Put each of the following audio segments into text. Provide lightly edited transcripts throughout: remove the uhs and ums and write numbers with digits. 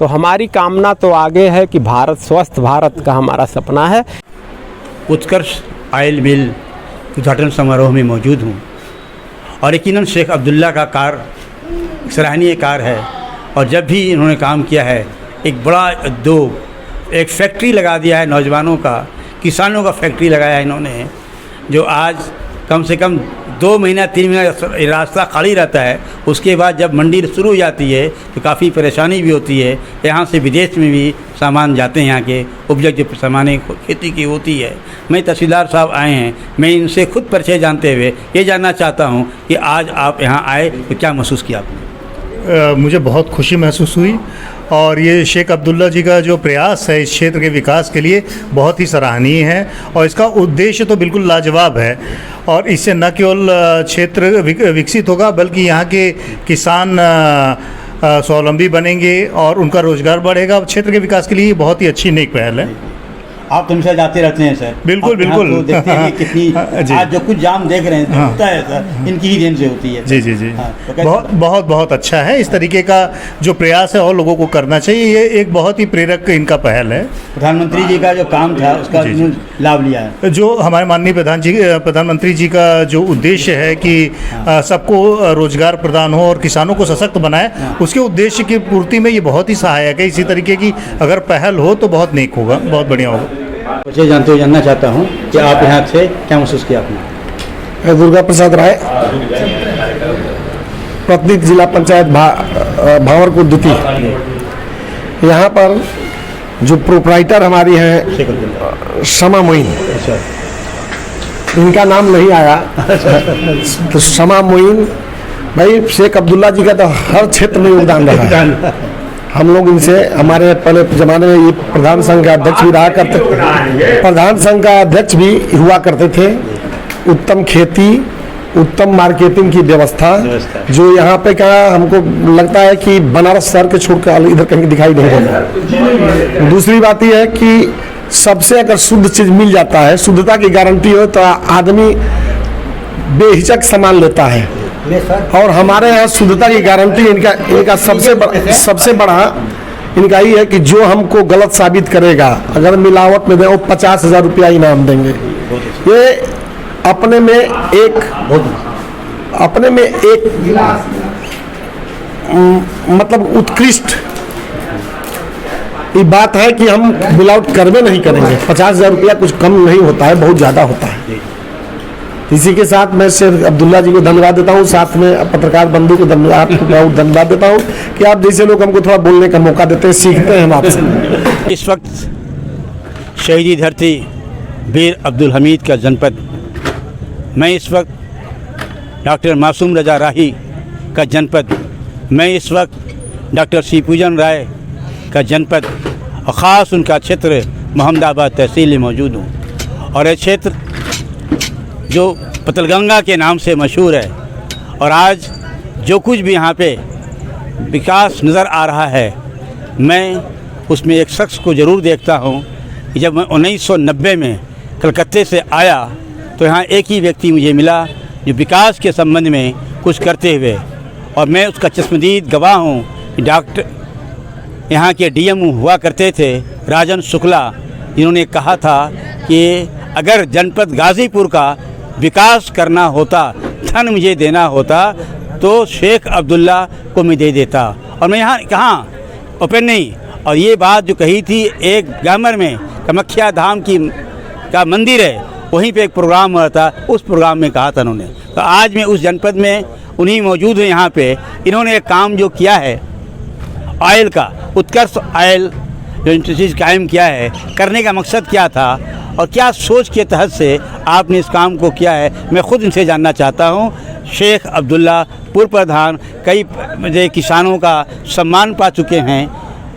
तो हमारी कामना तो आगे है कि भारत स्वस्थ भारत का हमारा सपना है। उत्कर्ष ऑयल मिल उद्घाटन समारोह में मौजूद हूँ और यकीनन शेख अब्दुल्ला का कार्य सराहनीय कार्य है और जब भी इन्होंने काम किया है एक बड़ा उद्योग, एक फैक्ट्री लगा दिया है नौजवानों का, किसानों का फैक्ट्री लगाया है इन्होंने, जो आज कम से कम 2 महीना 3 महीना रास्ता खाली रहता है। उसके बाद जब मंडी शुरू हो जाती है तो काफ़ी परेशानी भी होती है। यहाँ से विदेश में भी सामान जाते हैं, यहाँ के उपज जो सामान खेती की होती है। मैं तहसीलदार साहब आए हैं, मैं इनसे खुद परिचय जानते हुए ये जानना चाहता हूँ कि आज आप यहाँ आए तो क्या महसूस किया आपने? मुझे बहुत खुशी महसूस हुई और ये शेख अब्दुल्ला जी का जो प्रयास है इस क्षेत्र के विकास के लिए बहुत ही सराहनीय है और इसका उद्देश्य तो बिल्कुल लाजवाब है। और इससे न केवल क्षेत्र विकसित होगा बल्कि यहाँ के किसान स्वावलंबी बनेंगे और उनका रोजगार बढ़ेगा। क्षेत्र के विकास के लिए बहुत ही अच्छी नेक पहल है। आप तो हमेशा जाते रहते हैं सर। बिल्कुल बिल्कुल। तो देखते हैं कितनी आज जो कुछ जाम देख रहे हैं होता है सर, इनकी ही देन से होती है। जी जी जी। तो बहुत बहुत बहुत अच्छा है। इस तरीके का जो प्रयास है और लोगों को करना चाहिए। ये एक बहुत ही प्रेरक इनका पहल है। प्रधानमंत्री जी का जो काम था उसका लाभ लिया है। जो हमारे माननीय प्रधानमंत्री जी का जो उद्देश्य है कि सबको रोजगार प्रदान हो और किसानों को सशक्त बनाए, उसके उद्देश्य की पूर्ति में ये बहुत ही सहायक है। इसी तरीके की अगर पहल हो तो बहुत नेक होगा, बहुत बढ़िया होगा। मुझे जानते हुए जानना चाहता हूँ कि आप यहाँ से क्या महसूस किया आपने? दुर्गा प्रसाद राय, प्रतिनिधि जिला पंचायत भावरपुर द्वितीय। यहाँ पर जो प्रोपराइटर हमारी हैं शमा मोइन, इनका नाम नहीं आया तो शमा मोइन भाई, शेख अब्दुल्ला जी का तो हर क्षेत्र में योगदान रहा है। हम लोग इनसे हमारे पहले ज़माने में ये प्रधान संघ का अध्यक्ष भी रहा करते, प्रधान संघ का अध्यक्ष भी हुआ करते थे। उत्तम खेती, उत्तम मार्केटिंग की व्यवस्था जो यहाँ पे क्या हमको लगता है कि बनारस शहर के छोड़कर इधर कहीं दिखाई नहीं देता। दूसरी बात यह है कि सबसे अगर शुद्ध चीज़ मिल जाता है, शुद्धता की गारंटी हो तो आदमी बेहिचक सामान लेता है। और हमारे यहाँ शुद्धता की गारंटी इनका सबसे बड़ा इनका ही है कि जो हमको गलत साबित करेगा, अगर मिलावट में दे वो 50,000 रुपया इनाम देंगे। ये अपने में एक मतलब उत्कृष्ट ये बात है कि हम मिलावट करवे नहीं करेंगे। 50,000 रुपया कुछ कम नहीं होता है, बहुत ज़्यादा होता है। इसी के साथ मैं शेख अब्दुल्ला जी को धन्यवाद देता हूँ, साथ में पत्रकार बंधु को धन्यवाद देता हूँ कि आप जैसे लोग हमको थोड़ा बोलने का मौका देते हैं, सीखते हैं हम आपसे। इस वक्त शहीदी धरती वीर अब्दुल हमीद का जनपद, मैं इस वक्त डॉक्टर मासूम रजा राही का जनपद, मैं इस वक्त डॉक्टर सी पूजन राय का जनपद और ख़ास उनका क्षेत्र मोहम्मदाबाद तहसील में मौजूद हूँ। और यह क्षेत्र जो पतलगंगा के नाम से मशहूर है और आज जो कुछ भी यहाँ पे विकास नज़र आ रहा है, मैं उसमें एक शख्स को ज़रूर देखता हूँ कि जब मैं 1990 में कलकत्ते से आया तो यहाँ एक ही व्यक्ति मुझे मिला जो विकास के संबंध में कुछ करते हुए, और मैं उसका चश्मदीद गवाह हूँ कि डॉक्टर यहाँ के डीएम हुआ करते थे राजन शुक्ला, जिन्होंने कहा था कि अगर जनपद गाज़ीपुर का विकास करना होता, धन मुझे देना होता तो शेख अब्दुल्ला को मैं दे देता। और मैं यहाँ कहाँ ओपन नहीं, और ये बात जो कही थी, एक ग्रामर में कामाख्या धाम का मंदिर है, वहीं पे एक प्रोग्राम हुआ था, उस प्रोग्राम में कहा था उन्होंने। तो आज मैं उस जनपद में उन्हीं मौजूद हैं। यहाँ पे इन्होंने एक काम जो किया है ऑयल का, उत्कर्ष ऑयल जो इंडस्ट्रीज कायम किया है, करने का मकसद क्या था और क्या सोच के तहत से आपने इस काम को किया है, मैं ख़ुद इनसे जानना चाहता हूँ। शेख अब्दुल्ला पूर्व प्रधान, कई किसानों का सम्मान पा चुके हैं,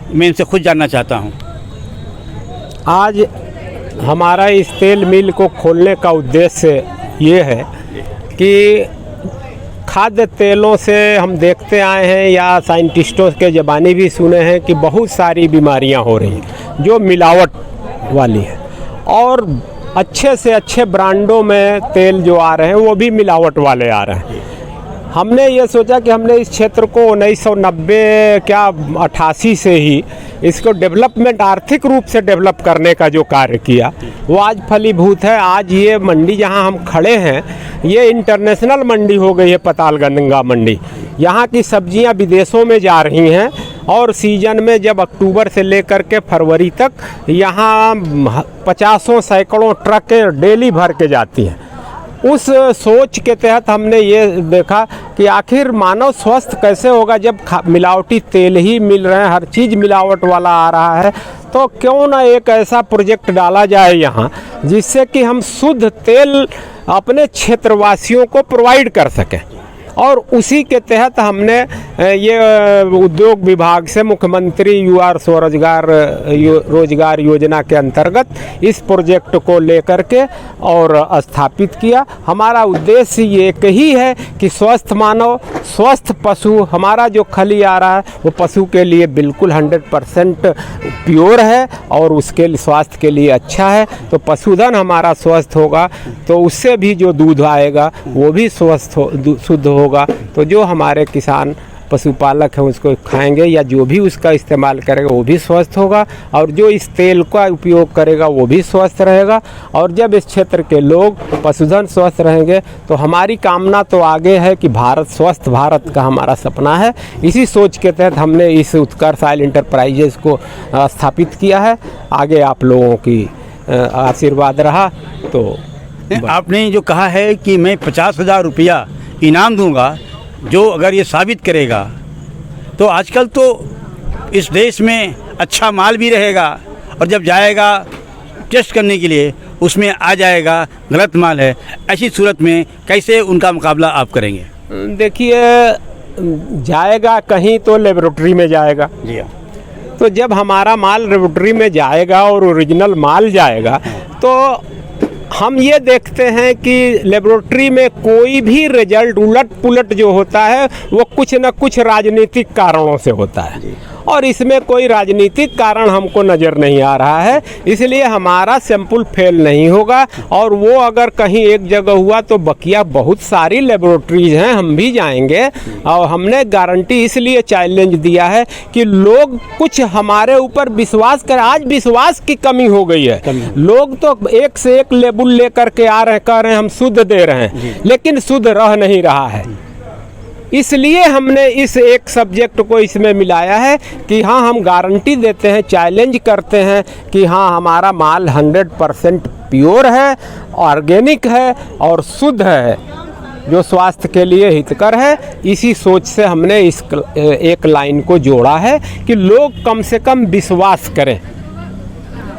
मैं इनसे खुद जानना चाहता हूँ। आज हमारा इस तेल मिल को खोलने का उद्देश्य ये है कि खाद्य तेलों से हम देखते आए हैं या साइंटिस्टों के ज़बानी भी सुने हैं कि बहुत सारी बीमारियां हो रही हैं जो मिलावट वाली है, और अच्छे से अच्छे ब्रांडों में तेल जो आ रहे हैं वो भी मिलावट वाले आ रहे हैं। हमने ये सोचा कि हमने इस क्षेत्र को 1990 क्या 88 से ही इसको डेवलपमेंट, आर्थिक रूप से डेवलप करने का जो कार्य किया वो आज फलीभूत है। आज ये मंडी जहां हम खड़े हैं ये इंटरनेशनल मंडी हो गई है, पातालगंगा मंडी। यहाँ की सब्जियां विदेशों में जा रही हैं और सीजन में जब अक्टूबर से लेकर के फरवरी तक यहाँ 50 सैकड़ों ट्रक डेली भर के जाती हैं। उस सोच के तहत हमने ये देखा कि आखिर मानव स्वस्थ कैसे होगा जब मिलावटी तेल ही मिल रहे हैं, हर चीज़ मिलावट वाला आ रहा है। तो क्यों ना एक ऐसा प्रोजेक्ट डाला जाए यहाँ जिससे कि हम शुद्ध तेल अपने क्षेत्रवासियों को प्रोवाइड कर सकें। और उसी के तहत हमने ये उद्योग विभाग से मुख्यमंत्री युवा स्वरोजगार रोजगार योजना के अंतर्गत इस प्रोजेक्ट को लेकर के और स्थापित किया। हमारा उद्देश्य ये एक ही है कि स्वस्थ मानव, स्वस्थ पशु, हमारा जो खली आ रहा है वो पशु के लिए बिल्कुल 100% प्योर है और उसके स्वास्थ्य के लिए अच्छा है। तो पशुधन हमारा स्वस्थ होगा तो उससे भी जो दूध आएगा वो भी स्वस्थ शुद्ध होगा। तो जो हमारे किसान पशुपालक हैं उसको खाएंगे या जो भी उसका इस्तेमाल करेगा वो भी स्वस्थ होगा और जो इस तेल का उपयोग करेगा वो भी स्वस्थ रहेगा। और जब इस क्षेत्र के लोग पशुधन स्वस्थ रहेंगे तो हमारी कामना तो आगे है कि भारत स्वस्थ भारत का हमारा सपना है। इसी सोच के तहत हमने इस उत्कर्ष ऑयल इंटरप्राइजेस को स्थापित किया है। आगे आप लोगों की आशीर्वाद रहा तो आपने जो कहा है कि मैं 50,000 रुपया इनाम दूंगा जो अगर ये साबित करेगा, तो आजकल तो इस देश में अच्छा माल भी रहेगा और जब जाएगा टेस्ट करने के लिए उसमें आ जाएगा गलत माल है। ऐसी सूरत में कैसे उनका मुकाबला आप करेंगे? देखिए, जाएगा कहीं तो लेबोरेटरी में जाएगा। जी हाँ। तो जब हमारा माल लेबोरेटरी में जाएगा और ओरिजिनल माल जाएगा तो हम ये देखते हैं कि लेबोरेटरी में कोई भी रिजल्ट उलट पुलट जो होता है वो कुछ न कुछ राजनीतिक कारणों से होता है और इसमें कोई राजनीतिक कारण हमको नज़र नहीं आ रहा है। इसलिए हमारा सैंपल फेल नहीं होगा और वो अगर कहीं एक जगह हुआ तो बकिया बहुत सारी लेबोरेटरीज हैं, हम भी जाएंगे। और हमने गारंटी इसलिए चैलेंज दिया है कि लोग कुछ हमारे ऊपर विश्वास करें। आज विश्वास की कमी हो गई है, लोग तो एक से एक लेबुल लेकर के आ रहे हैं, कह रहे हैं हम शुद्ध दे रहे हैं, लेकिन शुद्ध रह नहीं रहा है। इसलिए हमने इस एक सब्जेक्ट को इसमें मिलाया है कि हाँ, हम गारंटी देते हैं, चैलेंज करते हैं कि हाँ, हमारा माल 100% प्योर है, ऑर्गेनिक है और शुद्ध है, जो स्वास्थ्य के लिए हितकर है। इसी सोच से हमने इस एक लाइन को जोड़ा है कि लोग कम से कम विश्वास करें।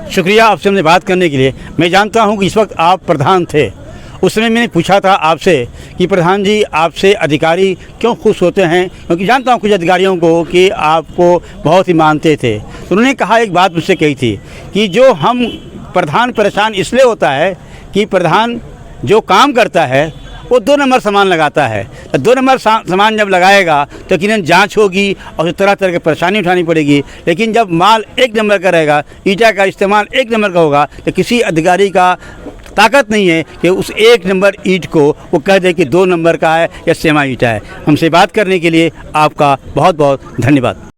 शुक्रिया आपसे हमने बात करने के लिए। मैं जानता हूं कि इस वक्त आप प्रधान थे, उस समय मैंने पूछा था आपसे कि प्रधान जी आपसे अधिकारी क्यों खुश होते हैं, क्योंकि जानता हूँ कुछ अधिकारियों को कि आपको बहुत ही मानते थे। तो उन्होंने कहा, एक बात मुझसे कही थी कि जो हम प्रधान परेशान इसलिए होता है कि प्रधान जो काम करता है वो 2 नंबर सामान लगाता है। 2 नंबर सामान जब लगाएगा तो यकीनन जांच होगी और तरह तरह की परेशानी उठानी पड़ेगी। लेकिन जब माल 1 नंबर का रहेगा, ईटा का इस्तेमाल 1 नंबर का होगा, तो किसी अधिकारी का ताकत नहीं है कि उस 1 नंबर ईंट को वो कह दे कि 2 नंबर का है या सेमा ईंटा है। हमसे बात करने के लिए आपका बहुत बहुत धन्यवाद।